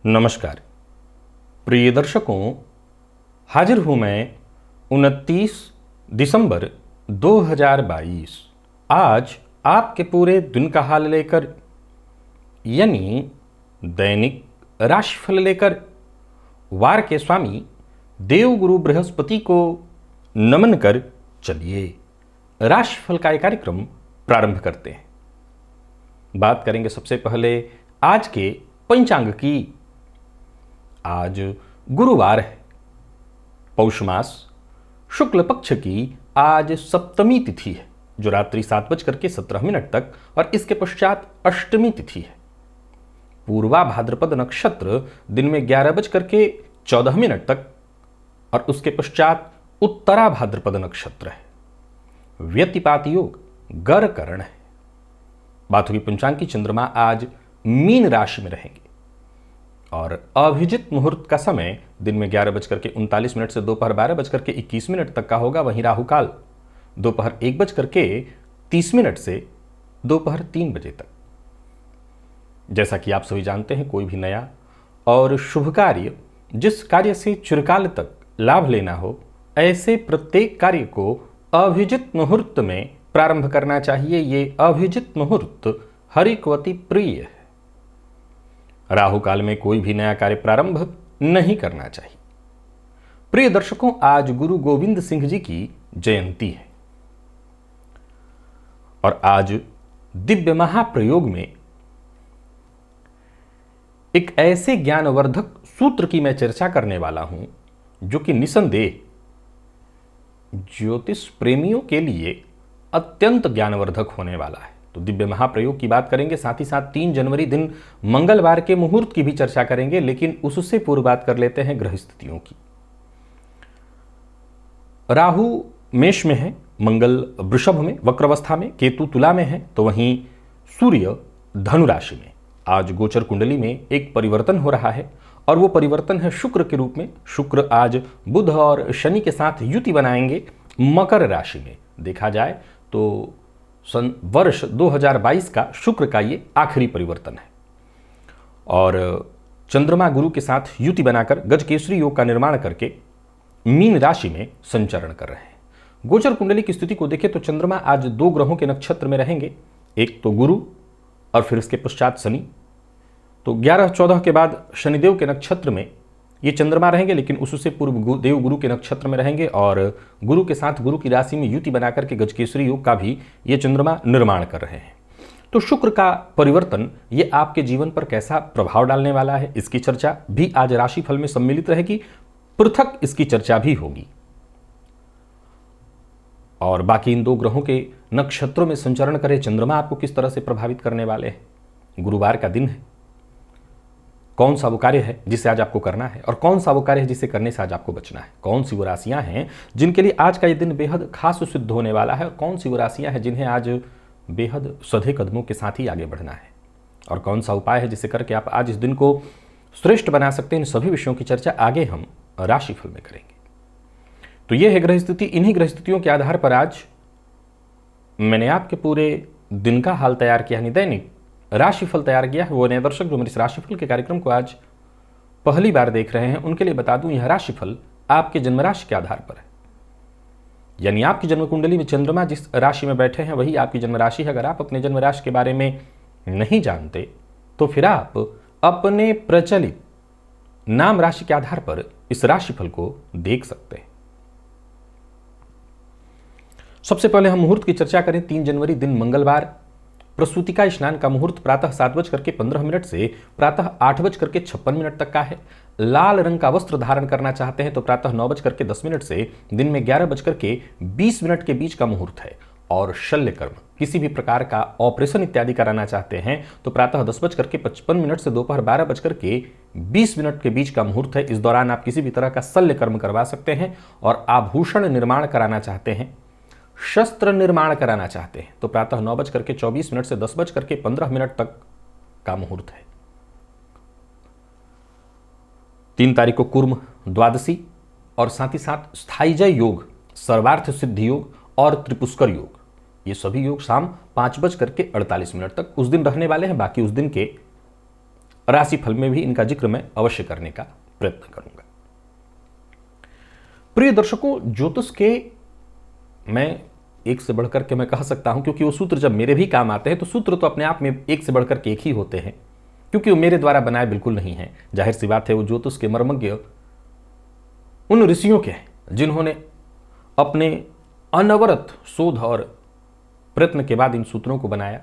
नमस्कार प्रिय दर्शकों, हाजिर हूं मैं 29 दिसंबर 2022 आज आपके पूरे दिन का हाल लेकर, यानी दैनिक राशिफल लेकर वार के स्वामी देवगुरु बृहस्पति को नमन कर चलिए राशिफल का एक कार्यक्रम प्रारंभ करते हैं। बात करेंगे सबसे पहले आज के पंचांग की। आज गुरुवार है, पौष मास शुक्ल पक्ष की आज सप्तमी तिथि है जो रात्रि 7:17 तक और इसके पश्चात अष्टमी तिथि है। पूर्वा भाद्रपद नक्षत्र दिन में 11:14 तक और उसके पश्चात उत्तरा भाद्रपद नक्षत्र है। व्यतिपात योग गर करण है। बात होगी पंचांग की। चंद्रमा आज मीन राशि में रहेंगे और अभिजित मुहूर्त का समय दिन में 11:39 से दोपहर 12:21 तक का होगा। वहीं राहु काल दोपहर 1:30 से दोपहर 3 बजे तक। जैसा कि आप सभी जानते हैं, कोई भी नया और शुभ कार्य जिस कार्य से चिरकाल तक लाभ लेना हो, ऐसे प्रत्येक कार्य को अभिजित मुहूर्त में प्रारंभ करना चाहिए। ये अभिजित मुहूर्त हरिकवती प्रिय है। राहु काल में कोई भी नया कार्य प्रारंभ नहीं करना चाहिए। प्रिय दर्शकों, आज गुरु गोविंद सिंह जी की जयंती है और आज दिव्य महाप्रयोग में एक ऐसे ज्ञानवर्धक सूत्र की मैं चर्चा करने वाला हूं जो कि निसंदेह ज्योतिष प्रेमियों के लिए अत्यंत ज्ञानवर्धक होने वाला है। तो दिव्य महाप्रयोग की बात करेंगे, साथ ही साथ 3 जनवरी दिन मंगलवार के मुहूर्त की भी चर्चा करेंगे, लेकिन उससे पूर्व बात कर लेते हैं ग्रह स्थितियों की। राहु मेष में है, मंगल वृषभ में वक्रावस्था में, केतु तुला में है, तो वहीं सूर्य धनु राशि में। आज गोचर कुंडली में एक परिवर्तन हो रहा है और वो परिवर्तन है शुक्र के रूप में। शुक्र आज बुध और शनि के साथ युति बनाएंगे मकर राशि में। देखा जाए तो वर्ष 2022 का शुक्र का ये आखिरी परिवर्तन है और चंद्रमा गुरु के साथ युति बनाकर गजकेसरी योग का निर्माण करके मीन राशि में संचरण कर रहे हैं। गोचर कुंडली की स्थिति को देखें तो चंद्रमा आज 2 ग्रहों के नक्षत्र में रहेंगे, एक तो गुरु और फिर इसके पश्चात शनि। तो 11-14 के बाद शनिदेव के नक्षत्र में ये चंद्रमा रहेंगे, लेकिन उससे पूर्व देव गुरु के नक्षत्र में रहेंगे और गुरु के साथ गुरु की राशि में युति बनाकर के गजकेसरी योग का भी ये चंद्रमा निर्माण कर रहे हैं। तो शुक्र का परिवर्तन ये आपके जीवन पर कैसा प्रभाव डालने वाला है, इसकी चर्चा भी आज राशिफल में सम्मिलित रहेगी। पृथक इसकी चर्चा भी होगी और बाकी इन 2 ग्रहों के नक्षत्रों में संचरण करे चंद्रमा आपको किस तरह से प्रभावित करने वाले हैं। गुरुवार का दिन है, कौन सा वो कार्य है जिसे आज आपको करना है और कौन सा वो कार्य है जिसे करने से आज आपको बचना है। कौन सी वो राशियां हैं जिनके लिए आज का ये दिन बेहद खास सिद्ध होने वाला है और कौन सी वो राशियां हैं जिन्हें आज बेहद सधे कदमों के साथ ही आगे बढ़ना है और कौन सा उपाय है जिसे करके आप आज इस दिन को श्रेष्ठ बना सकते हैं। इन सभी विषयों की चर्चा आगे हम राशिफल में करेंगे। तो ये है ग्रह स्थिति। इन्हीं ग्रह स्थितियों के आधार पर आज मैंने आपके पूरे दिन का हाल तैयार किया, यानी दैनिक राशिफल तैयार किया है। वो नए दर्शक जो मेरे इस राशिफल के कार्यक्रम को आज पहली बार देख रहे हैं, उनके लिए बता दूं, यह राशिफल आपके जन्म राशि के आधार पर है। यानी आपकी जन्म कुंडली में चंद्रमा जिस राशि में बैठे हैं वही आपकी जन्म राशि है। अगर आप अपने जन्म राशि के बारे में नहीं जानते तो फिर आप अपने प्रचलित नाम राशि के आधार पर इस राशिफल को देख सकते हैं। सबसे पहले हम मुहूर्त की चर्चा करें। 3 जनवरी दिन मंगलवार, प्रसूति का स्नान का मुहूर्त प्रातः 7:15 से प्रातः 8:56 तक का है। लाल रंग का वस्त्र धारण करना चाहते हैं तो प्रातः 9:10 से दिन में 11:20 के बीच का मुहूर्त है। और शल्य कर्म, किसी भी प्रकार का ऑपरेशन इत्यादि कराना चाहते हैं तो प्रातः 10:55 से दोपहर 12:20 के बीच का मुहूर्त है। इस दौरान आप किसी भी तरह का शल्य कर्म करवा सकते हैं। और आभूषण निर्माण कराना चाहते हैं, शस्त्र निर्माण कराना चाहते हैं तो प्रातः 9:24 से 10:15 तक का मुहूर्त है। 3 तारीख को कुर्म द्वादशी और साथ ही साथ स्थायीजय योग, सर्वार्थ सिद्धि योग और त्रिपुष्कर योग, ये सभी योग शाम 5:48 तक उस दिन रहने वाले हैं। बाकी उस दिन के राशिफल में भी इनका जिक्र मैं अवश्य करने का प्रयत्न करूंगा। प्रिय दर्शकों, ज्योतिष के मैं एक से बढ़कर के मैं कह सकता हूं, क्योंकि वो सूत्र जब मेरे भी काम आते हैं तो सूत्र तो अपने आप में एक से बढ़कर के एक ही होते हैं, क्योंकि वो मेरे द्वारा बनाए बिल्कुल नहीं है। जाहिर सी बात है, वो ज्योतिष के मर्मज्ञ उन ऋषियों के हैं जिन्होंने अपने अनवरत शोध और प्रयत्न के बाद इन सूत्रों को बनाया।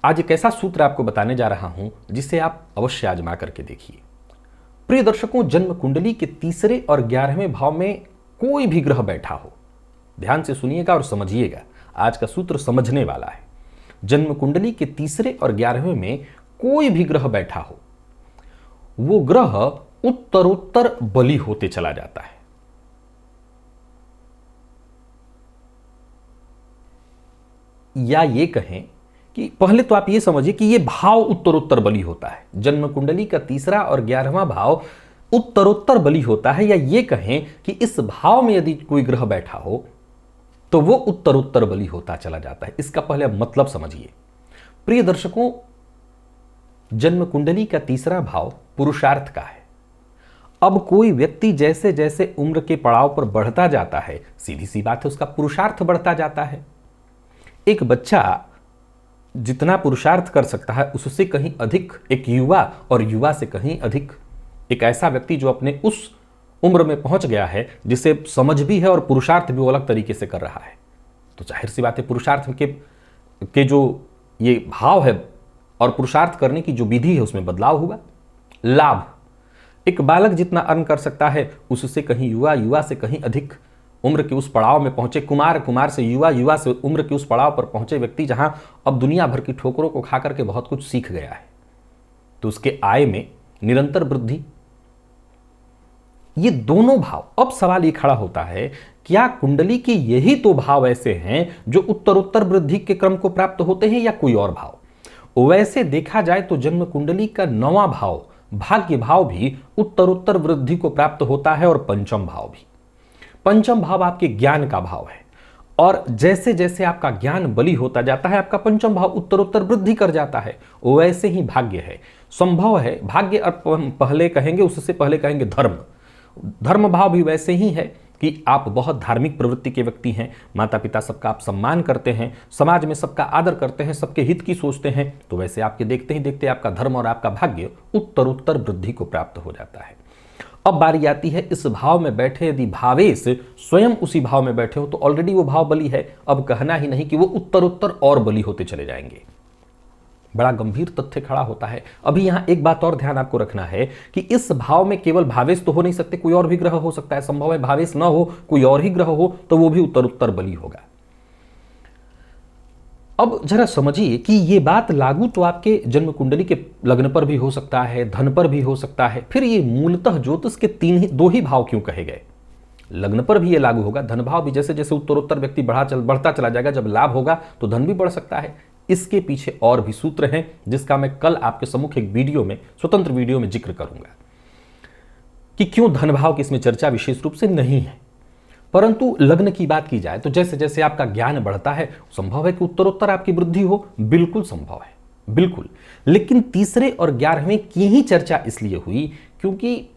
आज एक ऐसा सूत्र आपको बताने जा रहा हूं जिसे आप अवश्य आजमा करके देखिए। प्रिय दर्शकों, जन्म कुंडली के 3 और 11वें भाव में कोई भी ग्रह बैठा हो, ध्यान से सुनिएगा और समझिएगा, आज का सूत्र समझने वाला है। जन्म कुंडली के 3 और 11वें में कोई भी ग्रह बैठा हो, वो ग्रह उत्तरोत्तर बली होते चला जाता है। या ये कहें कि पहले तो आप ये समझिए कि ये भाव उत्तरोत्तर बली होता है। जन्म कुंडली का 3 और 11वां भाव उत्तरोत्तर बली होता है। या ये कहें कि इस भाव में यदि कोई ग्रह बैठा हो तो वो उत्तरोत्तर बली होता चला जाता है। इसका पहले मतलब समझिए। प्रिय दर्शकों, जन्म कुंडली का 3रा भाव पुरुषार्थ का है। अब कोई व्यक्ति जैसे जैसे उम्र के पड़ाव पर बढ़ता जाता है, सीधी सी बात है, उसका पुरुषार्थ बढ़ता जाता है। एक बच्चा जितना पुरुषार्थ कर सकता है उससे कहीं अधिक एक युवा, और युवा से कहीं अधिक एक ऐसा व्यक्ति जो अपने उस उम्र में पहुंच गया है, जिसे समझ भी है और पुरुषार्थ भी वो अलग तरीके से कर रहा है। तो जाहिर सी बात है, पुरुषार्थ के जो ये भाव है और पुरुषार्थ करने की जो विधि है उसमें बदलाव हुआ। लाभ, एक बालक जितना अर्न कर सकता है उससे कहीं युवा, युवा से कहीं अधिक उम्र के उस पड़ाव में पहुंचे कुमार, कुमार से युवा, युवा से उम्र के उस पड़ाव पर पहुंचे व्यक्ति जहां अब दुनिया भर की ठोकरों को खा करके बहुत कुछ सीख गया है, तो उसके आय में निरंतर वृद्धि। ये दोनों भाव, अब सवाल ये खड़ा होता है, क्या कुंडली के यही तो भाव ऐसे हैं जो उत्तरोत्तर वृद्धि के क्रम को प्राप्त होते हैं या कोई और भाव? वैसे देखा जाए तो जन्म कुंडली का 9वां भाव भाग्य भाव भी उत्तरोत्तर वृद्धि को प्राप्त होता है, और 5म भाव भी। 5म भाव आपके ज्ञान का भाव है, और जैसे जैसे आपका ज्ञान बली होता जाता है आपका 5म भाव उत्तरोत्तर वृद्धि कर जाता है। वैसे ही भाग्य है, संभव है। भाग्य पहले कहेंगे, उससे पहले कहेंगे धर्म। धर्म भाव भी वैसे ही है कि आप बहुत धार्मिक प्रवृत्ति के व्यक्ति हैं, माता पिता सबका आप सम्मान करते हैं, समाज में सबका आदर करते हैं, सबके हित की सोचते हैं, तो वैसे आपके देखते ही देखते आपका धर्म और आपका भाग्य उत्तरोत्तर वृद्धि को प्राप्त हो जाता है। अब बारी आती है, इस भाव में बैठे यदि भावेश स्वयं उसी भाव में बैठे हो तो ऑलरेडी वो भाव बली है, अब कहना ही नहीं कि वो उत्तरोत्तर और बली होते चले जाएंगे। बड़ा गंभीर तथ्य खड़ा होता है। अभी यहां एक बात और ध्यान आपको रखना है कि इस भाव में केवल भावेश तो हो नहीं सकते, कोई और भी ग्रह हो सकता है। संभव है भावेश न हो, कोई और ही ग्रह हो, तो वो भी उत्तरोत्तर बली होगा। अब जरा समझिए कि ये बात लागू तो आपके जन्म कुंडली के लग्न पर भी हो सकता है, धन पर भी हो सकता है। फिर ये मूलतः ज्योतिष के 2 ही भाव क्यों कहे गए? लग्न पर भी ये लागू होगा, धन भाव भी। जैसे जैसे उत्तरोत्तर व्यक्ति बढ़ता चला जाएगा, जब लाभ होगा तो धन भी बढ़ सकता है। इसके पीछे और भी सूत्र हैं जिसका मैं कल आपके सम्मुख एक वीडियो में, स्वतंत्र वीडियो में जिक्र करूंगा कि क्यों धन भाव की इसमें चर्चा विशेष रूप से नहीं है। परंतु लग्न की बात की जाए तो जैसे जैसे आपका ज्ञान बढ़ता है, संभव है कि उत्तरोत्तर आपकी वृद्धि हो, बिल्कुल संभव है, बिल्कुल। लेकिन 3 और 11वें की ही चर्चा इसलिए हुई क्योंकि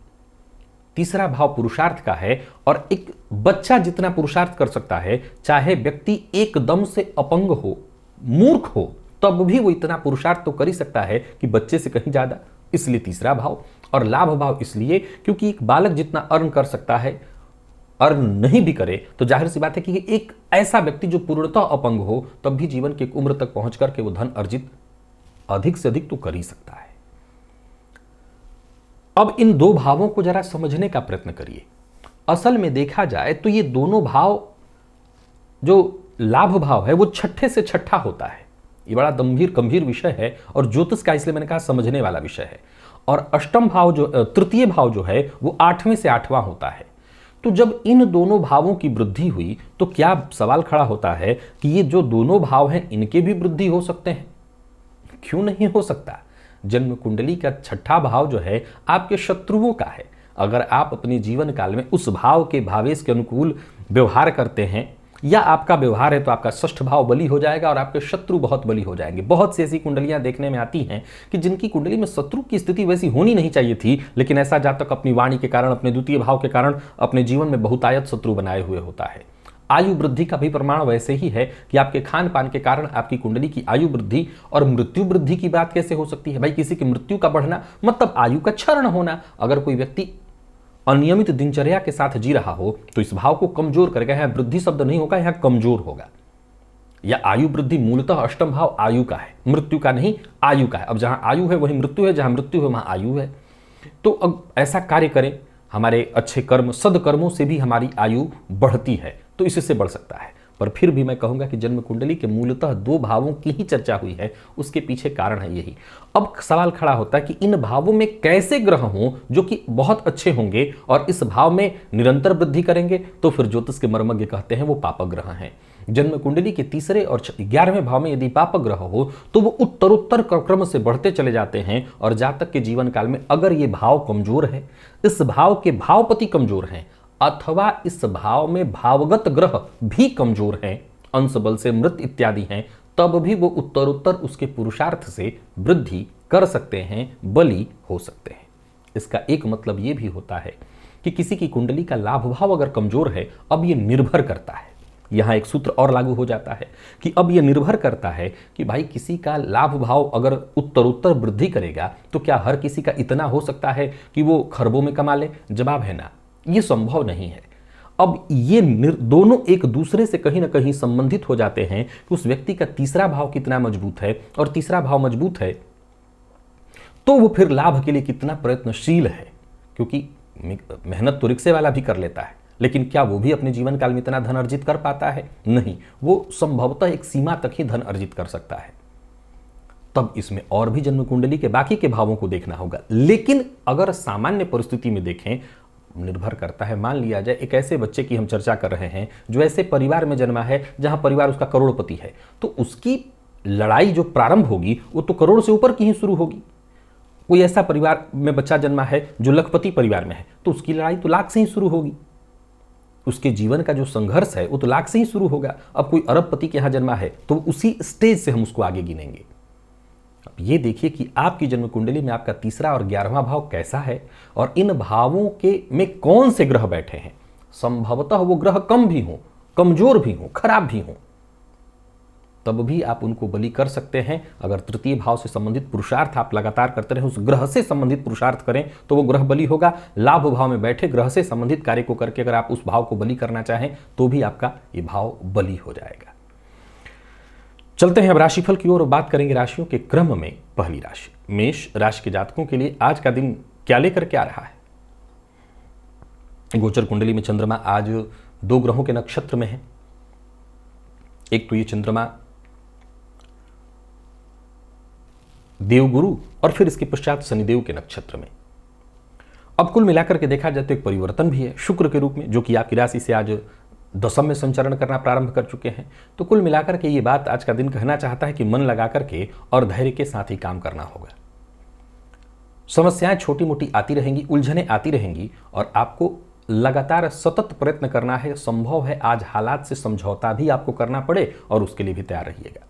3रा भाव पुरुषार्थ का है, और एक बच्चा जितना पुरुषार्थ कर सकता है, चाहे व्यक्ति एकदम से अपंग हो, मूर्ख हो, तब भी वो इतना पुरुषार्थ तो कर ही सकता है कि बच्चे से कहीं ज्यादा। इसलिए 3रा भाव। और लाभ भाव इसलिए क्योंकि एक बालक जितना अर्न कर सकता है, अर्न नहीं भी करे तो जाहिर सी बात है कि एक ऐसा व्यक्ति जो पूर्णतः अपंग हो तब भी जीवन की उम्र तक पहुंच करके वो धन अर्जित अधिक से अधिक तो कर ही सकता है। अब इन 2 भावों को जरा समझने का प्रयत्न करिए। असल में देखा जाए तो ये दोनों भाव जो लाभ भाव है वो छठे से छठा होता है। ये बड़ा गंभीर विषय है और ज्योतिष का इसलिए मैंने कहा समझने वाला विषय है। और अष्टम भाव जो तृतीय भाव जो है वो आठवें से आठवां होता है। तो जब इन दोनों भावों की वृद्धि हुई तो क्या सवाल खड़ा होता है कि ये जो दोनों भाव हैं इनके भी वृद्धि हो सकते हैं? क्यों नहीं हो सकता? जन्म कुंडली का छठा भाव जो है आपके शत्रुओं का है। अगर आप अपने जीवन काल में उस भाव के भावेश के अनुकूल व्यवहार करते हैं या आपका व्यवहार है तो आपका षष्ठ भाव बली हो जाएगा और आपके शत्रु बहुत बली हो जाएंगे। बहुत सी ऐसी कुंडलियां देखने में आती हैं कि जिनकी कुंडली में शत्रु की स्थिति वैसी होनी नहीं चाहिए थी, लेकिन ऐसा जातक अपनी वाणी के कारण, अपने द्वितीय भाव के कारण अपने जीवन में बहुतायत शत्रु बनाए हुए होता है। आयु वृद्धि का भी प्रमाण वैसे ही है कि आपके खान पान के कारण आपकी कुंडली की आयु वृद्धि और मृत्यु वृद्धि की बात कैसे हो सकती है? भाई, किसी की मृत्यु का बढ़ना मतलब आयु का क्षरण होना। अगर कोई व्यक्ति अनियमित दिनचर्या के साथ जी रहा हो तो इस भाव को कमजोर करेगा। यहां वृद्धि शब्द नहीं होगा, यहां कमजोर होगा। या आयु वृद्धि मूलतः अष्टम भाव आयु का है, मृत्यु का नहीं, आयु का है। अब जहां आयु है वहीं मृत्यु है, जहां मृत्यु है वहां आयु है। तो अब ऐसा कार्य करें, हमारे अच्छे कर्म सदकर्मों से भी हमारी आयु बढ़ती है, तो इससे बढ़ सकता है। पर फिर भी मैं कहूंगा कि जन्म कुंडली के मूलतः दो भावों की ही चर्चा हुई है, उसके पीछे कारण है यही। अब सवाल खड़ा होता है कि इन भावों में कैसे ग्रह हों जो कि बहुत अच्छे होंगे और इस भाव में निरंतर वृद्धि करेंगे? तो फिर ज्योतिष के मर्मज्ञ कहते हैं वो पापक ग्रह हैं। जन्म कुंडली के तीसरे और 11वें भाव में यदि पापक ग्रह हो तो वो उत्तरोत्तर क्रम से बढ़ते चले जाते हैं और जातक के जीवन काल में अगर ये भाव कमजोर है, इस भाव के भावपति कमजोर हैं अथवा इस भाव में भावगत ग्रह भी कमजोर हैं, अंश बल से मृत इत्यादि हैं, तब भी वो उत्तरोत्तर उसके पुरुषार्थ से वृद्धि कर सकते हैं, बली हो सकते हैं। इसका एक मतलब ये भी होता है कि किसी की कुंडली का लाभ भाव अगर कमजोर है, अब ये निर्भर करता है, यहां एक सूत्र और लागू हो जाता है कि अब यह निर्भर करता है कि भाई किसी का लाभ भाव अगर उत्तरोत्तर वृद्धि करेगा तो क्या हर किसी का इतना हो सकता है कि वो खरबों में कमा ले? जवाब है ना, ये संभव नहीं है। अब ये दोनों एक दूसरे से कहीं ना कहीं संबंधित हो जाते हैं कि उस व्यक्ति का तीसरा भाव कितना मजबूत है, और तीसरा भाव मजबूत है तो वो फिर लाभ के लिए कितना प्रयत्नशील है। क्योंकि मेहनत तो रिक्शे वाला भी कर लेता है, लेकिन क्या वो भी अपने जीवन काल में इतना धन अर्जित कर पाता है? नहीं, वो संभवतः एक सीमा तक ही धन अर्जित कर सकता है। तब इसमें और भी जन्म कुंडली के बाकी के भावों को देखना होगा। लेकिन अगर सामान्य परिस्थिति में देखें, निर्भर करता है। मान लिया जाए एक ऐसे बच्चे की हम चर्चा कर रहे हैं जो ऐसे परिवार में जन्मा है जहां परिवार उसका करोड़पति है, तो उसकी लड़ाई जो प्रारंभ होगी वो तो करोड़ से ऊपर की ही शुरू होगी। कोई ऐसा परिवार में बच्चा जन्मा है जो लखपति परिवार में है, तो उसकी लड़ाई तो लाख से ही शुरू होगी। उसके जीवन का जो संघर्ष है वो तो लाख से ही शुरू होगा। अब कोई अरबपति के यहां जन्मा है तो उसी स्टेज से हम उसको आगे गिनेंगे। अब ये देखिए कि आपकी जन्म कुंडली में आपका तीसरा और 11वां भाव कैसा है और इन भावों के में कौन से ग्रह बैठे हैं। संभवतः वो ग्रह कम भी हों, कमजोर भी हों, खराब भी हों, तब भी आप उनको बलि कर सकते हैं। अगर तृतीय भाव से संबंधित पुरुषार्थ आप लगातार करते रहें, उस ग्रह से संबंधित पुरुषार्थ करें तो वो ग्रह बलि होगा। लाभ भाव में बैठे ग्रह से संबंधित कार्य को करके अगर आप उस भाव को बलि करना चाहें तो भी आपका ये भाव बलि हो जाएगा। चलते हैं अब राशिफल की ओर, बात करेंगे राशियों के क्रम में। पहली राशि मेष राशि के जातकों के लिए आज का दिन क्या लेकर के आ रहा है। गोचर कुंडली में चंद्रमा आज 2 ग्रहों के नक्षत्र में है। एक तो ये चंद्रमा देवगुरु और फिर इसके पश्चात शनिदेव के नक्षत्र में। अब कुल मिलाकर के देखा जाए तो एक परिवर्तन भी है शुक्र के रूप में, जो कि आपकी राशि से आज दशम में संचरण करना प्रारंभ कर चुके हैं। तो कुल मिलाकर के ये बात आज का दिन कहना चाहता है कि मन लगा करके और धैर्य के साथ ही काम करना होगा। समस्याएं छोटी मोटी आती रहेंगी, उलझनें आती रहेंगी और आपको लगातार सतत प्रयत्न करना है। संभव है आज हालात से समझौता भी आपको करना पड़े और उसके लिए भी तैयार रहिएगा।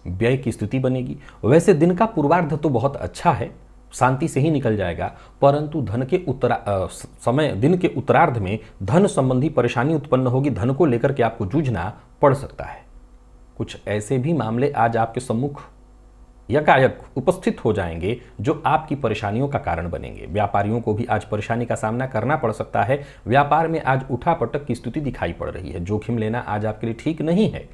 व्यय की स्थिति बनेगी। वैसे दिन का पूर्वार्ध तो बहुत अच्छा है, शांति से ही निकल जाएगा, परंतु दिन के उत्तरार्ध में धन संबंधी परेशानी उत्पन्न होगी। धन को लेकर के आपको जूझना पड़ सकता है। कुछ ऐसे भी मामले आज आपके सम्मुख यकायक उपस्थित हो जाएंगे जो आपकी परेशानियों का कारण बनेंगे। व्यापारियों को भी आज परेशानी का सामना करना पड़ सकता है। व्यापार में आज उठापटक की स्थिति दिखाई पड़ रही है। जोखिम लेना आज आपके लिए ठीक नहीं है,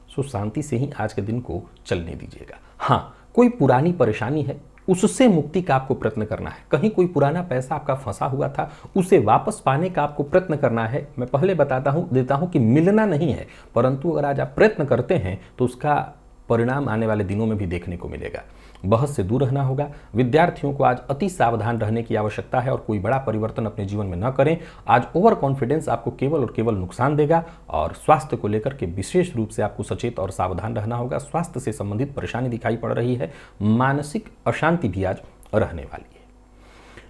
सो शांति से ही आज के दिन को चलने दीजिएगा। हाँ, कोई पुरानी परेशानी है, उससे मुक्ति का आपको प्रयत्न करना है। कहीं कोई पुराना पैसा आपका फंसा हुआ था, उसे वापस पाने का आपको प्रयत्न करना है। मैं पहले देता हूं कि मिलना नहीं है, परंतु अगर आज आप प्रयत्न करते हैं तो उसका परिणाम आने वाले दिनों में भी देखने को मिलेगा। बहस से दूर रहना होगा। विद्यार्थियों को आज अति सावधान रहने की आवश्यकता है और कोई बड़ा परिवर्तन अपने जीवन में न करें। आज ओवर कॉन्फिडेंस आपको केवल और केवल नुकसान देगा और स्वास्थ्य को लेकर के विशेष रूप से आपको सचेत और सावधान रहना होगा। स्वास्थ्य से संबंधित परेशानी दिखाई पड़ रही है, मानसिक अशांति भी आज रहने वाली है।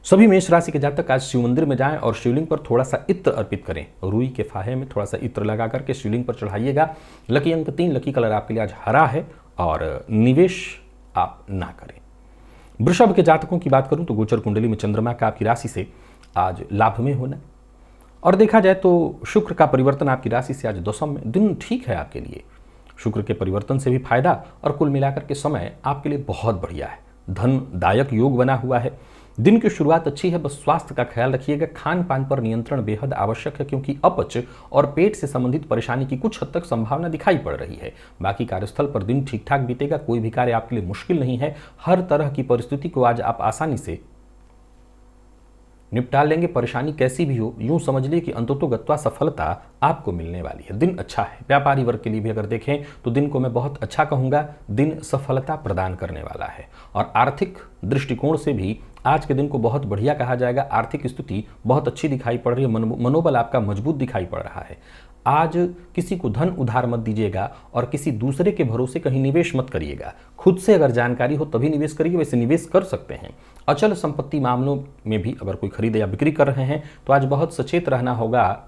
सभी मेष राशि के जातक आज शिव मंदिर में जाएं और शिवलिंग पर थोड़ा सा इत्र अर्पित करें। रुई के फाहे में थोड़ा सा इत्र लगा करके शिवलिंग पर चढ़ाइएगा। लकी अंक 3, लकी कलर आपके लिए आज हरा है और निवेश आप ना करें। वृषभ के जातकों की बात करूं तो गोचर कुंडली में चंद्रमा का आपकी राशि से आज लाभ में होना और देखा जाए तो शुक्र का परिवर्तन आपकी राशि से आज दशम में। दिन ठीक है आपके लिए, शुक्र के परिवर्तन से भी फायदा और कुल मिलाकर के समय आपके लिए बहुत बढ़िया है। धनदायक योग बना हुआ है। दिन की शुरुआत अच्छी है, बस स्वास्थ्य का ख्याल रखिएगा। खान पान पर नियंत्रण बेहद आवश्यक है क्योंकि अपच और पेट से संबंधित परेशानी की कुछ हद तक संभावना दिखाई पड़ रही है। बाकी कार्यस्थल पर दिन ठीक ठाक बीतेगा, कोई भी कार्य आपके लिए मुश्किल नहीं है। हर तरह की परिस्थिति को आज आप आसानी से निपटा लेंगे। परेशानी कैसी भी हो, यूं समझ लीजिए कि अंततोगत्वा सफलता आपको मिलने वाली है। दिन अच्छा है। व्यापारी वर्ग के लिए भी अगर देखें तो दिन को मैं बहुत अच्छा कहूंगा। दिन सफलता प्रदान करने वाला है और आर्थिक दृष्टिकोण से भी आज के दिन को बहुत बढ़िया कहा जाएगा। आर्थिक स्थिति बहुत अच्छी दिखाई पड़ रही है, मनोबल आपका मजबूत दिखाई पड़ रहा है। आज किसी को धन उधार मत दीजिएगा और किसी दूसरे के भरोसे कहीं निवेश मत करिएगा। खुद से अगर जानकारी हो तभी निवेश करिए, वैसे निवेश कर सकते हैं। अचल संपत्ति मामलों में भी अगर कोई खरीद या बिक्री कर रहे हैं तो आज बहुत सचेत रहना होगा।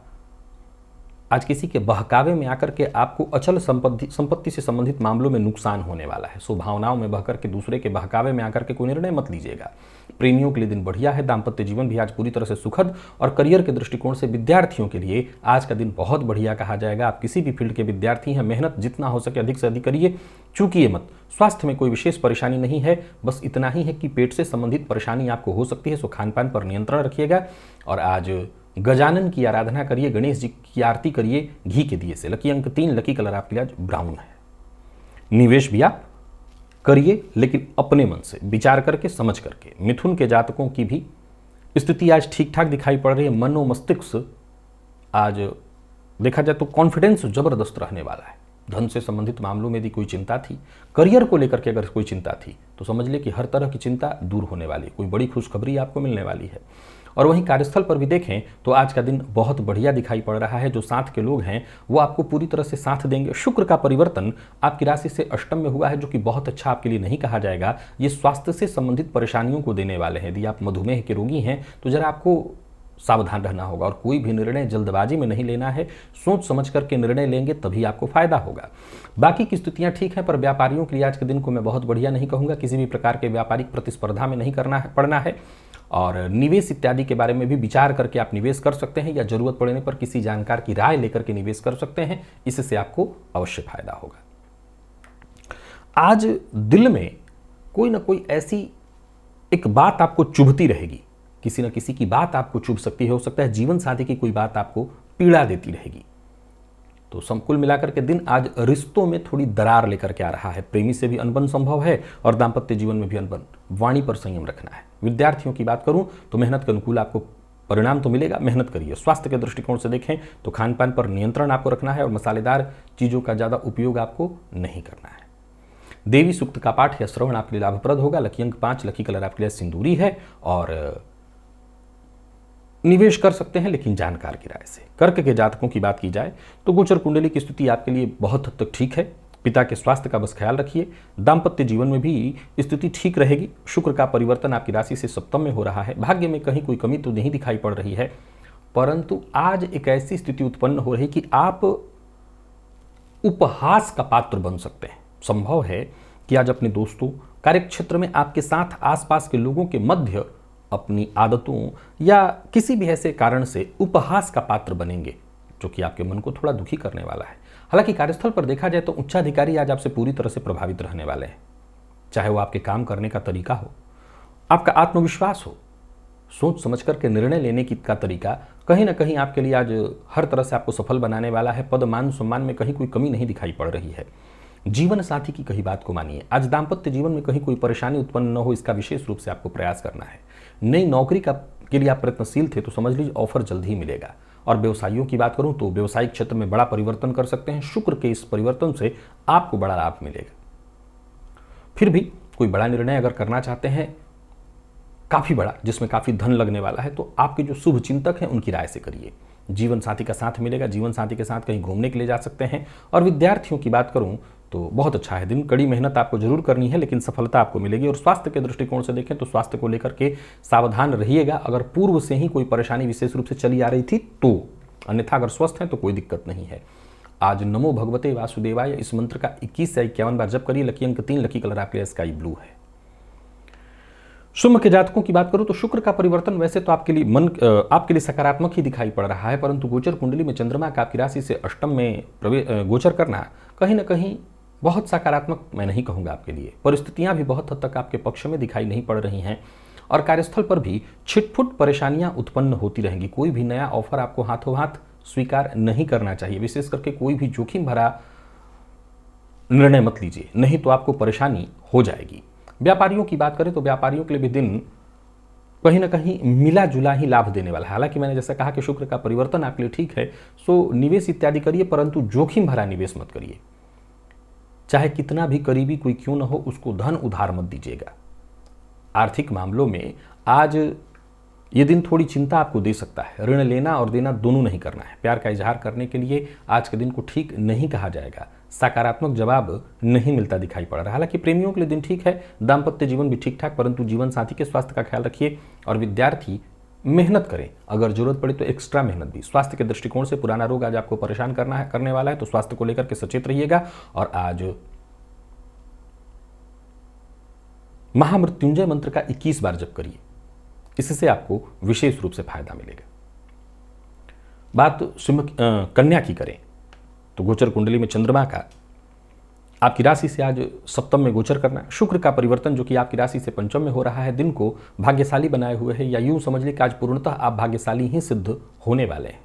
आज किसी के बहकावे में आकर के आपको अचल संपत्ति से संबंधित मामलों में नुकसान होने वाला है। सो भावनाओं में बहकर के दूसरे के बहकावे में आकर के कोई निर्णय मत लीजिएगा। प्रेमियों के लिए दिन बढ़िया है। दाम्पत्य जीवन भी आज पूरी तरह से सुखद और करियर के दृष्टिकोण से विद्यार्थियों के लिए आज का दिन बहुत बढ़िया कहा जाएगा। आप किसी भी फील्ड के विद्यार्थी हैं, मेहनत जितना हो सके अधिक से अधिक करिए, चूकिए मत। स्वास्थ्य में कोई विशेष परेशानी नहीं है, बस इतना ही है कि पेट से संबंधित परेशानी आपको हो सकती है। सो खान पान पर नियंत्रण रखिएगा और आज गजानन की आराधना करिए, गणेश जी की आरती करिए घी के दिए से। लकी अंक 3, लकी कलर आपके लिए आज ब्राउन है। निवेश भी आप करिए लेकिन अपने मन से विचार करके समझ करके। मिथुन के जातकों की भी स्थिति आज ठीक ठाक दिखाई पड़ रही है। मनो मस्तिष्क आज देखा जाए तो कॉन्फिडेंस जबरदस्त रहने वाला है। धन से संबंधित मामलों में यदि कोई चिंता थी, करियर को लेकर के अगर कोई चिंता थी तो समझ ले कि हर तरह की चिंता दूर होने वाली है। कोई बड़ी खुशखबरी आपको मिलने वाली है। और वहीं कार्यस्थल पर भी देखें तो आज का दिन बहुत बढ़िया दिखाई पड़ रहा है। जो साथ के लोग हैं वो आपको पूरी तरह से साथ देंगे। शुक्र का परिवर्तन आपकी राशि से अष्टम में हुआ है, जो कि बहुत अच्छा आपके लिए नहीं कहा जाएगा। ये स्वास्थ्य से संबंधित परेशानियों को देने वाले हैं। यदि आप मधुमेह के रोगी हैं तो जरा आपको सावधान रहना होगा और कोई भी निर्णय जल्दबाजी में नहीं लेना है। सोच समझ करके निर्णय लेंगे तभी आपको फायदा होगा। बाकी की स्थितियां ठीक हैं, पर व्यापारियों के लिए आज के दिन को मैं बहुत बढ़िया नहीं कहूँगा। किसी भी प्रकार के व्यापारिक प्रतिस्पर्धा में नहीं पड़ना है और निवेश इत्यादि के बारे में भी विचार करके आप निवेश कर सकते हैं या जरूरत पड़ने पर किसी जानकार की राय लेकर के निवेश कर सकते हैं। इससे आपको अवश्य फायदा होगा। आज दिल में कोई ना कोई ऐसी एक बात आपको चुभती रहेगी। किसी न किसी की बात आपको चुभ सकती है। हो सकता है जीवन साथी की कोई बात आपको पीड़ा देती रहेगी। तो कुल मिलाकर के दिन आज रिश्तों में थोड़ी दरार लेकर के आ रहा है। प्रेमी से भी अनबन संभव है और दाम्पत्य जीवन में भी अनबन। वाणी पर संयम रखना है। विद्यार्थियों की बात करूं तो मेहनत के अनुकूल आपको परिणाम तो मिलेगा, मेहनत करिए। स्वास्थ्य के दृष्टिकोण से देखें तो खान पान पर नियंत्रण आपको रखना है और मसालेदार चीज़ों का ज़्यादा उपयोग आपको नहीं करना है। देवी सूक्त का पाठ या श्रवण आपके लिए लाभप्रद होगा। लकी अंक 5, लकी कलर आपके लिए सिंदूरी है और निवेश कर सकते हैं लेकिन जानकार की राय से। कर्क के जातकों की बात की जाए तो गोचर कुंडली की स्थिति आपके लिए बहुत हद तक ठीक है। पिता के स्वास्थ्य का बस ख्याल रखिए। दाम्पत्य जीवन में भी स्थिति ठीक रहेगी। शुक्र का परिवर्तन आपकी राशि से सप्तम में हो रहा है। भाग्य में कहीं कोई कमी तो नहीं दिखाई पड़ रही है, परंतु आज एक ऐसी स्थिति उत्पन्न हो रही कि आप उपहास का पात्र बन सकते हैं। संभव है कि आज अपने दोस्तों, कार्यक्षेत्र में आपके साथ आसपास के लोगों के मध्य अपनी आदतों या किसी भी ऐसे कारण से उपहास का पात्र बनेंगे, जो कि आपके मन को थोड़ा दुखी करने वाला है। हालांकि कार्यस्थल पर देखा जाए तो उच्चाधिकारी आज आपसे पूरी तरह से प्रभावित रहने वाले हैं। चाहे वो आपके काम करने का तरीका हो, आपका आत्मविश्वास हो, सोच समझ करके निर्णय लेने की का तरीका कहीं ना कहीं आपके लिए आज हर तरह से आपको सफल बनाने वाला है। पद मान सम्मान में कहीं कोई कमी नहीं दिखाई पड़ रही है। जीवन साथी की कही बात को मानिए। आज दाम्पत्य जीवन में कहीं कोई परेशानी उत्पन्न न हो, इसका विशेष रूप से आपको प्रयास करना है। नई नौकरी के लिए आप प्रयत्नशील थे तो समझ लीजिए ऑफर जल्द ही मिलेगा। और व्यवसायियों की बात करूं तो व्यवसायिक क्षेत्र में बड़ा परिवर्तन कर सकते हैं। शुक्र के इस परिवर्तन से आपको बड़ा लाभ मिलेगा। फिर भी कोई बड़ा निर्णय अगर करना चाहते हैं, काफी बड़ा, जिसमें काफी धन लगने वाला है, तो आपके जो शुभ चिंतक हैं उनकी राय से करिए। जीवन साथी का साथ मिलेगा, जीवन साथी के साथ कहीं घूमने के लिए जा सकते हैं। और विद्यार्थियों की बात करूं तो बहुत अच्छा है दिन। कड़ी मेहनत आपको जरूर करनी है लेकिन सफलता आपको मिलेगी। और स्वास्थ्य के दृष्टिकोण से देखें तो स्वास्थ्य को लेकर के सावधान रहिएगा। अगर पूर्व से ही कोई परेशानी विशेष रूप से चली आ रही थी तो, अन्यथा अगर स्वस्थ हैं तो कोई दिक्कत नहीं है। आज नमो भगवते वासुदेवाय इस मंत्र का 21 से 51 बार जप करिए। लकी अंक 3, लकी कलर आपके लिए स्काई ब्लू है। शुभ के जातकों की बात करूं तो शुक्र का परिवर्तन वैसे तो आपके लिए सकारात्मक ही दिखाई पड़ रहा है, परंतु गोचर कुंडली में चंद्रमा का आपकी राशि से अष्टम में गोचर करना कहीं ना कहीं बहुत सकारात्मक मैं नहीं कहूंगा आपके लिए। परिस्थितियां भी बहुत हद तक आपके पक्ष में दिखाई नहीं पड़ रही हैं और कार्यस्थल पर भी छिटपुट परेशानियां उत्पन्न होती रहेंगी। कोई भी नया ऑफर आपको हाथों हाथ स्वीकार नहीं करना चाहिए। विशेष करके कोई भी जोखिम भरा निर्णय मत लीजिए, नहीं तो आपको परेशानी हो जाएगी। व्यापारियों की बात करें तो व्यापारियों के लिए भी दिन कहीं ना कहीं मिला जुला ही लाभ देने वाला है। हालांकि मैंने जैसा कहा कि शुक्र का परिवर्तन आपके लिए ठीक है, सो निवेश इत्यादि करिए, परंतु जोखिम भरा निवेश मत करिए। चाहे कितना भी करीबी कोई क्यों न हो, उसको धन उधार मत दीजिएगा। आर्थिक मामलों में आज ये दिन थोड़ी चिंता आपको दे सकता है। ऋण लेना और देना दोनों नहीं करना है। प्यार का इजहार करने के लिए आज के दिन को ठीक नहीं कहा जाएगा। सकारात्मक जवाब नहीं मिलता दिखाई पड़ रहा है। हालांकि प्रेमियों के लिए दिन ठीक है, दाम्पत्य जीवन भी ठीक ठाक, परंतु जीवन साथी के स्वास्थ्य का ख्याल रखिए। और विद्यार्थी मेहनत करें, अगर जरूरत पड़े तो एक्स्ट्रा मेहनत भी। स्वास्थ्य के दृष्टिकोण से पुराना रोग आज आपको परेशान करने वाला है, तो स्वास्थ्य को लेकर के सचेत रहिएगा। और आज महामृत्युंजय मंत्र का 21 बार जप करिए, इससे आपको विशेष रूप से फायदा मिलेगा। बात कन्या की करें तो गोचर कुंडली में चंद्रमा का आपकी राशि से आज सप्तम में गोचर करना, शुक्र का परिवर्तन जो कि आपकी राशि से पंचम में हो रहा है, दिन को भाग्यशाली बनाए हुए है। या यूं समझ लें कि आज पूर्णतः आप भाग्यशाली ही सिद्ध होने वाले हैं।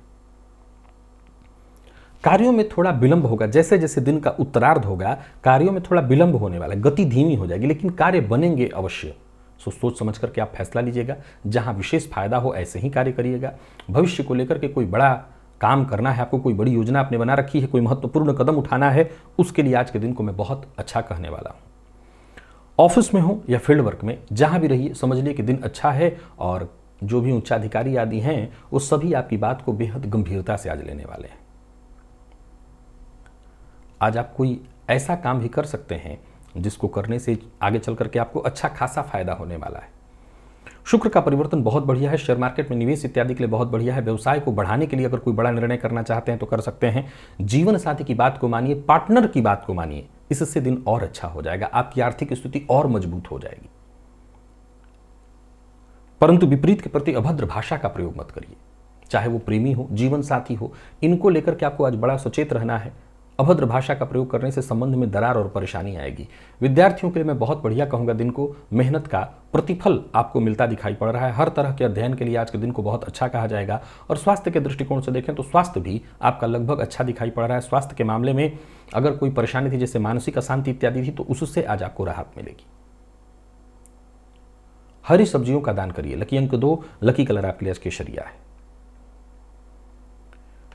कार्यों में थोड़ा विलंब होगा। जैसे जैसे दिन का उत्तरार्ध होगा कार्यों में थोड़ा विलंब होने वाला है, गति धीमी हो जाएगी, लेकिन कार्य बनेंगे अवश्य। सोच समझ करके आप फैसला लीजिएगा। जहां विशेष फायदा हो ऐसे ही कार्य करिएगा। भविष्य को लेकर के कोई बड़ा काम करना है आपको, कोई बड़ी योजना आपने बना रखी है, कोई महत्वपूर्ण कदम उठाना है, उसके लिए आज के दिन को मैं बहुत अच्छा कहने वाला हूं। ऑफिस में हो या फील्ड वर्क में, जहां भी रहिए समझ लिए कि दिन अच्छा है। और जो भी उच्चाधिकारी आदि हैं वो सभी आपकी बात को बेहद गंभीरता से आज लेने वाले हैं। आज आप कोई ऐसा काम भी कर सकते हैं जिसको करने से आगे चल करके आपको अच्छा खासा फायदा होने वाला है। शुक्र का परिवर्तन बहुत बढ़िया है। शेयर मार्केट में निवेश इत्यादि के लिए बहुत बढ़िया है। व्यवसाय को बढ़ाने के लिए अगर कोई बड़ा निर्णय करना चाहते हैं तो कर सकते हैं। जीवन साथी की बात को मानिए, पार्टनर की बात को मानिए, इससे दिन और अच्छा हो जाएगा। आपकी आर्थिक स्थिति और मजबूत हो जाएगी। परंतु विपरीत के प्रति अभद्र भाषा का प्रयोग मत करिए। चाहे वो प्रेमी हो, जीवन साथी हो, इनको लेकर के आपको आज बड़ा सचेत रहना है। अभद्र भाषा का प्रयोग करने से संबंध में दरार और परेशानी आएगी। विद्यार्थियों के लिए मैं बहुत बढ़िया कहूंगा, दिन को मेहनत का प्रतिफल आपको मिलता दिखाई पड़ रहा है। हर तरह के अध्ययन के लिए आज के दिन को बहुत अच्छा कहा जाएगा। और स्वास्थ्य के दृष्टिकोण से देखें तो स्वास्थ्य भी आपका लगभग अच्छा दिखाई पड़ रहा है। स्वास्थ्य के मामले में अगर कोई परेशानी थी, जैसे मानसिक अशांति इत्यादि थी, तो उससे आज आपको राहत मिलेगी। हरी सब्जियों का दान करिए। लकी अंक 2, लकी कलर आपके लिए केसरिया है।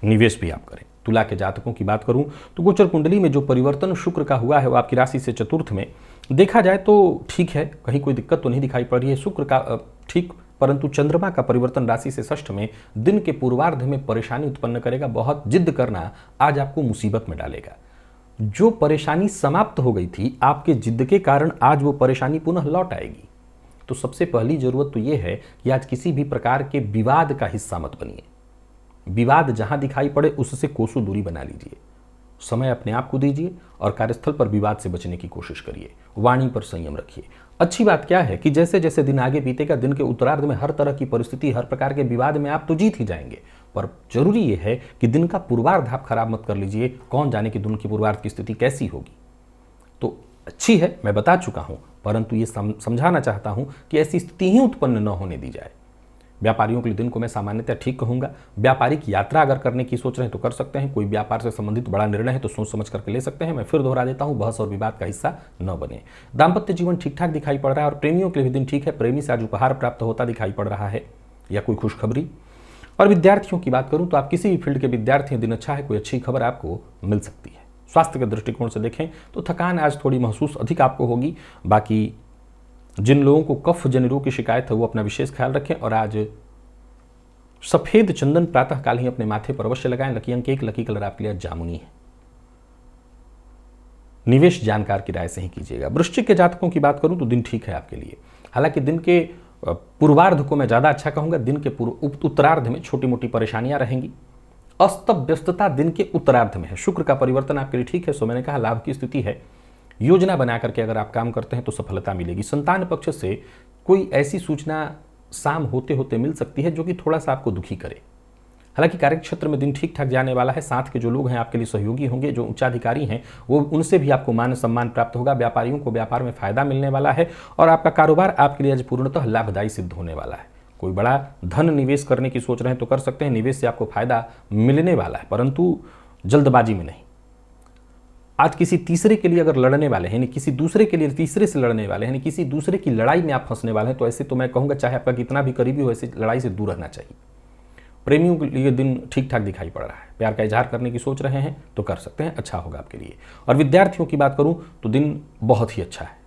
निवेश भी आप करें। तुला के जातकों की बात करूं तो गोचर कुंडली में जो परिवर्तन शुक्र का हुआ है वो आपकी राशि से चतुर्थ में, देखा जाए तो ठीक है, कहीं कोई दिक्कत तो नहीं दिखाई पड़ रही है। शुक्र का ठीक, परंतु चंद्रमा का परिवर्तन राशि से षष्ठ में दिन के पूर्वार्ध में परेशानी उत्पन्न करेगा। बहुत जिद करना आज आपको मुसीबत में डालेगा। जो परेशानी समाप्त हो गई थी आपके जिद के कारण, आज वो परेशानी पुनः लौट आएगी। तो सबसे पहली जरूरत तो यह है कि आज किसी भी प्रकार के विवाद का हिस्सा मत बनिए। विवाद जहां दिखाई पड़े उससे कोसों दूरी बना लीजिए। समय अपने आप को दीजिए और कार्यस्थल पर विवाद से बचने की कोशिश करिए। वाणी पर संयम रखिए। अच्छी बात क्या है कि जैसे जैसे दिन आगे बीतेगा, दिन के उत्तरार्ध में हर तरह की परिस्थिति, हर प्रकार के विवाद में आप तो जीत ही जाएंगे। पर जरूरी यह है कि दिन का पूर्वार्ध आप खराब मत कर लीजिए। कौन जाने कि दिन की पूर्वार्ध की स्थिति कैसी होगी। तो अच्छी है, मैं बता चुका हूं, परंतु ये समझाना चाहता हूं कि ऐसी स्थिति ही उत्पन्न न होने दी जाए। व्यापारियों के लिए दिन को मैं सामान्यतः ठीक कहूंगा। व्यापारिक यात्रा अगर करने की सोच रहे हैं तो कर सकते हैं। कोई व्यापार से संबंधित बड़ा निर्णय है तो सोच समझ करके ले सकते हैं। मैं फिर दोहरा देता हूं, बहस और विवाद का हिस्सा न बने। दाम्पत्य जीवन ठीक ठाक दिखाई पड़ रहा है और प्रेमियों के लिए भी दिन ठीक है। प्रेमी से आज उपहार प्राप्त होता दिखाई पड़ रहा है या कोई खुशखबरी। और विद्यार्थियों की बात करूं तो आप किसी भी फील्ड के विद्यार्थी हैं, दिन अच्छा है, कोई अच्छी खबर आपको मिल सकती है। स्वास्थ्य के दृष्टिकोण से देखें तो थकान आज थोड़ी महसूस अधिक आपको होगी। बाकी जिन लोगों को कफ जन्य रोग की शिकायत है वो अपना विशेष ख्याल रखें और आज सफेद चंदन प्रातःकाल ही अपने माथे पर अवश्य लगाएं। लकी अंक 1, लकी कलर आपके लिए जामुनी है। निवेश जानकार की राय से ही कीजिएगा। वृश्चिक के जातकों की बात करूं तो दिन ठीक है आपके लिए। हालांकि दिन के पूर्वार्ध को मैं ज्यादा अच्छा कहूंगा। दिन के उत्तरार्ध में छोटी मोटी परेशानियां रहेंगी। अस्त व्यस्तता दिन के उत्तरार्ध में है। शुक्र का परिवर्तन आपके लिए ठीक है, सो मैंने कहा लाभ की स्थिति है। योजना बना करके अगर आप काम करते हैं तो सफलता मिलेगी। संतान पक्ष से कोई ऐसी सूचना शाम होते होते मिल सकती है जो कि थोड़ा सा आपको दुखी करे। हालांकि कार्यक्षेत्र में दिन ठीक ठाक जाने वाला है। साथ के जो लोग हैं आपके लिए सहयोगी होंगे, जो उच्चाधिकारी हैं वो उनसे भी आपको मान सम्मान प्राप्त होगा। व्यापारियों को व्यापार में फायदा मिलने वाला है और आपका कारोबार आपके लिए आज पूर्णतः लाभदायी सिद्ध होने वाला है। कोई बड़ा धन निवेश करने की सोच रहे हैं तो कर सकते हैं। निवेश से आपको फायदा मिलने वाला है, परंतु जल्दबाजी में नहीं। आज किसी तीसरे के लिए अगर लड़ने वाले हैं, किसी दूसरे के लिए तीसरे से लड़ने वाले हैं, किसी दूसरे की लड़ाई में आप फंसने वाले हैं, तो ऐसे तो मैं कहूंगा चाहे आपका कितना भी करीबी हो, ऐसी लड़ाई से दूर रहना चाहिए। प्रेमियों के लिए दिन ठीक ठाक दिखाई पड़ रहा है। प्यार का इजहार करने की सोच रहे हैं तो कर सकते हैं, अच्छा होगा आपके लिए। और विद्यार्थियों की बात करूं तो दिन बहुत ही अच्छा है।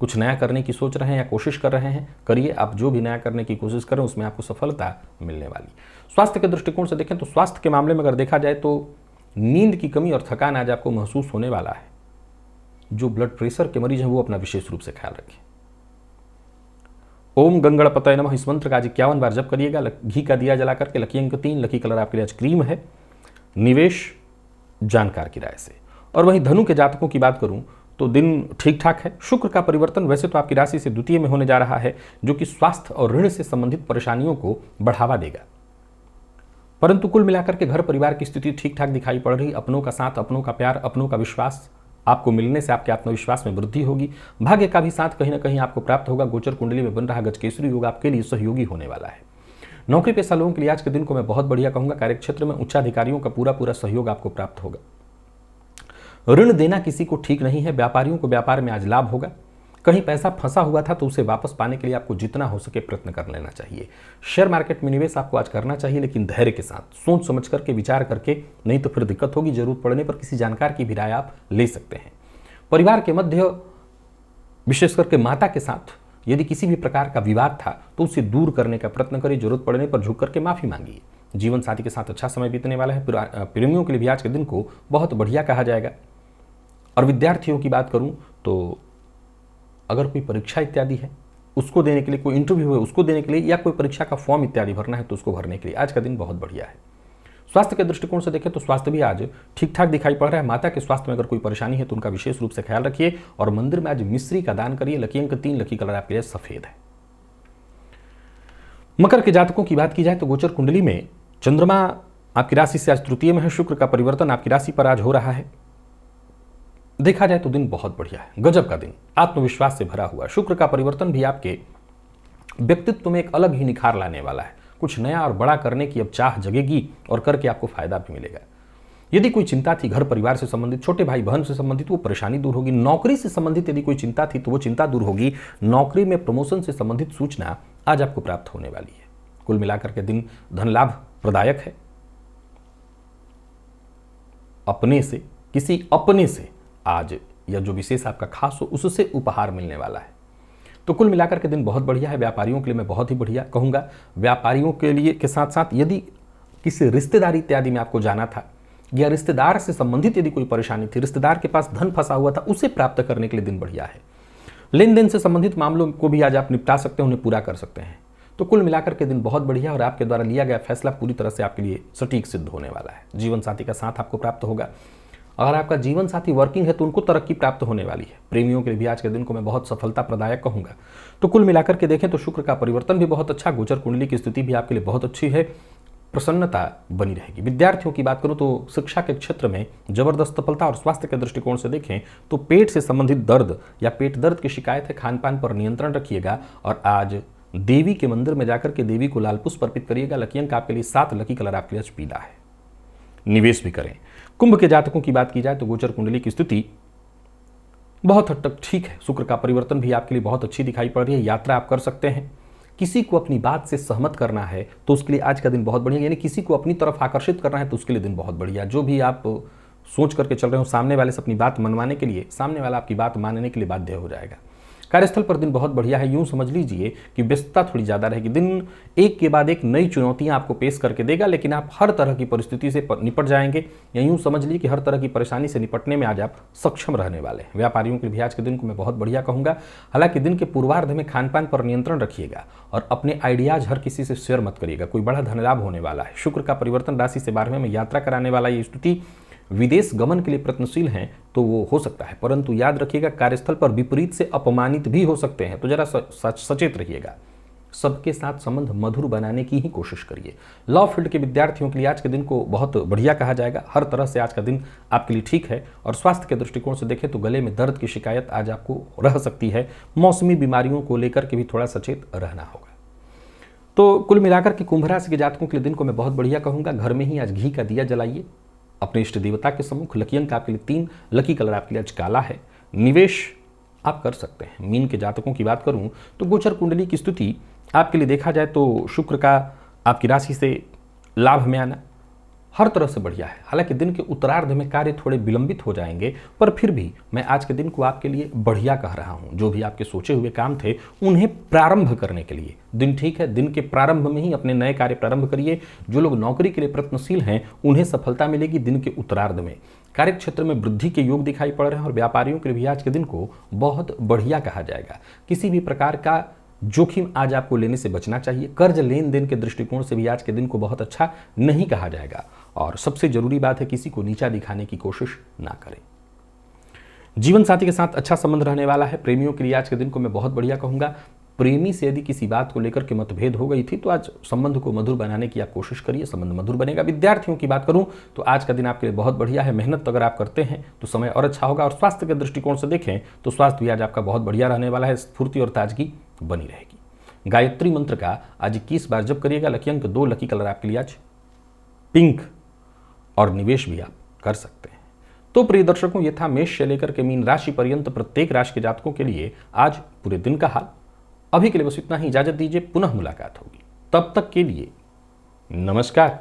कुछ नया करने की सोच रहे हैं या कोशिश कर रहे हैं, करिए। आप जो भी नया करने की कोशिश करें उसमें आपको सफलता मिलने वाली। स्वास्थ्य के दृष्टिकोण से देखें तो स्वास्थ्य के मामले में अगर देखा जाए तो नींद की कमी और थकान आज आपको महसूस होने वाला है। जो ब्लड प्रेशर के मरीज हैं वो अपना विशेष रूप से ख्याल रखें। ओम गंगणपतये नमः इस मंत्र का आज 51 बार जप करिएगा घी का दिया जला करके। लकी अंक 3, लकी कलर आपके लिए आज क्रीम है। निवेश जानकार की राय से। और वहीं धनु के जातकों की बात करूं तो दिन ठीक ठाक है। शुक्र का परिवर्तन वैसे तो आपकी राशि से द्वितीय में होने जा रहा है, जो कि स्वास्थ्य और ऋण से संबंधित परेशानियों को बढ़ावा देगा। परंतु कुल मिलाकर के घर परिवार की स्थिति ठीक ठाक दिखाई पड़ रही। अपनों का साथ, अपनों का प्यार, अपनों का विश्वास आपको मिलने से आपके आत्मविश्वास में वृद्धि होगी। भाग्य का भी साथ कहीं ना कहीं आपको प्राप्त होगा। गोचर कुंडली में बन रहा गजकेसरी योग आपके लिए सहयोगी होने वाला है। नौकरी पेशा लोगों के लिए आज के दिन को मैं बहुत बढ़िया कहूंगा। कार्यक्षेत्र में उच्चाधिकारियों का पूरा सहयोग आपको प्राप्त होगा। ऋण देना किसी को ठीक नहीं है। व्यापारियों को व्यापार में आज लाभ होगा। कहीं पैसा फंसा हुआ था तो उसे वापस पाने के लिए आपको जितना हो सके प्रयत्न कर लेना चाहिए। शेयर मार्केट में निवेश आपको आज करना चाहिए, लेकिन धैर्य के साथ, सोच समझ करके, विचार करके, नहीं तो फिर दिक्कत होगी। जरूरत पड़ने पर किसी जानकार की भी राय आप ले सकते हैं। परिवार के मध्य विशेष करके माता के साथ यदि किसी भी प्रकार का विवाद था तो उसे दूर करने का प्रयत्न करिए। जरूरत पड़ने पर झुक करके माफी मांगिए। जीवन साथी के साथ अच्छा समय बीतने वाला है। प्रेमियों के लिए भी आज के दिन को बहुत बढ़िया कहा जाएगा। और विद्यार्थियों की बात करूं तो अगर कोई परीक्षा इत्यादि है उसको देने के लिए, कोई इंटरव्यू है उसको देने के लिए, या कोई परीक्षा का फॉर्म इत्यादि भरना है तो उसको भरने के लिए आज का दिन बहुत बढ़िया है। स्वास्थ्य के दृष्टिकोण से देखें तो स्वास्थ्य भी आज ठीक ठाक दिखाई पड़ रहा है। माता के स्वास्थ्य में अगर कोई परेशानी है तो उनका विशेष रूप से ख्याल रखिए और मंदिर में आज मिश्री का दान करिए। लकी अंक 3, लकी कलर आपके लिए सफेद है। मकर के जातकों की बात की जाए तो गोचर कुंडली में चंद्रमा आपकी राशि से आज तृतीय में है। शुक्र का परिवर्तन आपकी राशि पर आज हो रहा है। देखा जाए तो दिन बहुत बढ़िया है, गजब का दिन, आत्मविश्वास से भरा हुआ। शुक्र का परिवर्तन भी आपके व्यक्तित्व में एक अलग ही निखार लाने वाला है। कुछ नया और बड़ा करने की अब चाह जगेगी और करके आपको फायदा भी मिलेगा। यदि कोई चिंता थी घर परिवार से संबंधित, छोटे भाई बहन से संबंधित, वो परेशानी दूर होगी। नौकरी से संबंधित यदि कोई चिंता थी तो वो चिंता दूर होगी। नौकरी में प्रमोशन से संबंधित सूचना आज आपको प्राप्त होने वाली है। कुल मिलाकर के दिन धन लाभ प्रदायक है। अपने से, किसी अपने से आज या जो विशेष आपका खास हो उससे उपहार मिलने वाला है। तो कुल मिलाकर के दिन बहुत बढ़िया है। व्यापारियों के लिए मैं बहुत ही बढ़िया कहूंगा। व्यापारियों के लिए के साथ साथ यदि किसी रिश्तेदारी इत्यादि में आपको जाना था या रिश्तेदार से संबंधित यदि कोई परेशानी थी, रिश्तेदार के पास धन फंसा हुआ था, उसे प्राप्त करने के लिए दिन बढ़िया है। लेन देन से संबंधित मामलों को भी आज आप निपटा सकते हैं, उन्हें पूरा कर सकते हैं। तो कुल मिलाकर के दिन बहुत बढ़िया और आपके द्वारा लिया गया फैसला पूरी तरह से आपके लिए सटीक सिद्ध होने वाला है। जीवन साथी का साथ आपको प्राप्त होगा। अगर आपका जीवन साथी वर्किंग है तो उनको तरक्की प्राप्त होने वाली है। प्रेमियों के लिए भी आज के दिन को मैं बहुत सफलता प्रदायक कहूंगा। तो कुल मिलाकर के देखें तो शुक्र का परिवर्तन भी बहुत अच्छा, गोचर कुंडली की स्थिति भी आपके लिए बहुत अच्छी है, प्रसन्नता बनी रहेगी। विद्यार्थियों की बात करूं तो शिक्षा के क्षेत्र में जबरदस्त सफलता। और स्वास्थ्य के दृष्टिकोण से देखें तो पेट से संबंधित दर्द या पेट दर्द की शिकायत है, खान पान पर नियंत्रण रखिएगा और आज देवी के मंदिर में जाकर के देवी को लाल पुष्प अर्पित करिएगा। लकी अंक आपके लिए 7, लकी कलर आपके लिए आज पीला है। निवेश भी करें। कुंभ के जातकों की बात की जाए तो गोचर कुंडली की स्थिति बहुत हद तक ठीक है। शुक्र का परिवर्तन भी आपके लिए बहुत अच्छी दिखाई पड़ रही है। यात्रा आप कर सकते हैं। किसी को अपनी बात से सहमत करना है तो उसके लिए आज का दिन बहुत बढ़िया, यानी किसी को अपनी तरफ आकर्षित करना है तो उसके लिए दिन बहुत बढ़िया। जो भी आप सोच करके चल रहे हो सामने वाले से अपनी बात मनवाने के लिए, सामने वाला आपकी बात मानने के लिए बाध्य हो जाएगा। कार्यस्थल पर दिन बहुत बढ़िया है। यूं समझ लीजिए कि व्यस्तता थोड़ी ज़्यादा रहेगी। दिन एक के बाद एक नई चुनौतियां आपको पेश करके देगा, लेकिन आप हर तरह की परिस्थिति से निपट जाएंगे। या यूं समझ लीजिए कि हर तरह की परेशानी से निपटने में आज आप सक्षम रहने वाले हैं। व्यापारियों के लिए आज के दिन को मैं बहुत बढ़िया कहूँगा। हालांकि दिन के पूर्वार्ध में खान पान पर नियंत्रण रखिएगा और अपने आइडियाज हर किसी से शेयर मत करिएगा। कोई बड़ा धन लाभ होने वाला है। शुक्र का परिवर्तन राशि से 12वें में यात्रा कराने वाला ये स्थिति विदेश गमन के लिए प्रयत्नशील हैं तो वो हो सकता है, परंतु याद रखिएगा कार्यस्थल पर विपरीत से अपमानित भी हो सकते हैं, तो जरा सचेत रहिएगा। सबके साथ संबंध मधुर बनाने की ही कोशिश करिए। लॉ फील्ड के विद्यार्थियों के लिए आज के दिन को बहुत बढ़िया कहा जाएगा। हर तरह से आज का दिन आपके लिए ठीक है। और स्वास्थ्य के दृष्टिकोण से देखें तो गले में दर्द की शिकायत आज आपको रह सकती है। मौसमी बीमारियों को लेकर के भी थोड़ा सचेत रहना होगा। तो कुल मिलाकर के कुंभ राशि के जातकों के लिए दिन को मैं बहुत बढ़िया कहूँगा। घर में ही आज घी का दिया जलाइए अपने इष्ट देवता के सम्मुख। लकी अंक आपके लिए 3, लकी कलर आपके लिए आज काला है। निवेश आप कर सकते हैं। मीन के जातकों की बात करूं तो गोचर कुंडली की स्थिति आपके लिए देखा जाए तो शुक्र का आपकी राशि से लाभ में आना हर तरह से बढ़िया है। हालांकि दिन के उत्तरार्ध में कार्य थोड़े विलंबित हो जाएंगे, पर फिर भी मैं आज के दिन को आपके लिए बढ़िया कह रहा हूं। जो भी आपके सोचे हुए काम थे उन्हें प्रारंभ करने के लिए दिन ठीक है। दिन के प्रारंभ में ही अपने नए कार्य प्रारंभ करिए। जो लोग नौकरी के लिए प्रयत्नशील हैं उन्हें सफलता मिलेगी। दिन के उत्तरार्ध में कार्य क्षेत्र में वृद्धि के योग दिखाई पड़ रहे हैं और व्यापारियों के लिए भी आज के दिन को बहुत बढ़िया कहा जाएगा। किसी भी प्रकार का जोखिम आज आपको लेने से बचना चाहिए। कर्ज लेन देन के दृष्टिकोण से भी आज के दिन को बहुत अच्छा नहीं कहा जाएगा। और सबसे जरूरी बात है, किसी को नीचा दिखाने की कोशिश ना करें। जीवन साथी के साथ अच्छा संबंध रहने वाला है। प्रेमियों के लिए आज के दिन को मैं बहुत बढ़िया कहूंगा। प्रेमी से यदि किसी बात को लेकर के मतभेद हो गई थी तो आज संबंध को मधुर बनाने की आप कोशिश करिए, संबंध मधुर बनेगा। विद्यार्थियों की बात करूं तो आज का दिन आपके लिए बहुत बढ़िया है। मेहनत अगर आप करते हैं तो समय और अच्छा होगा। और स्वास्थ्य के दृष्टिकोण से देखें तो स्वास्थ्य भी आज आपका बहुत बढ़िया रहने वाला है। स्फूर्ति और ताजगी बनी रहेगी। गायत्री मंत्र का आज 21 बार जप करिएगा। लकी अंक 2, लकी कलर आपके लिए आज पिंक और निवेश भी आप कर सकते हैं। तो प्रिय दर्शकों, ये था मेष से लेकर के मीन राशि पर्यंत प्रत्येक राशि के जातकों के लिए आज पूरे दिन का हाल। अभी के लिए बस इतना ही। इजाजत दीजिए, पुनः मुलाकात होगी। तब तक के लिए नमस्कार।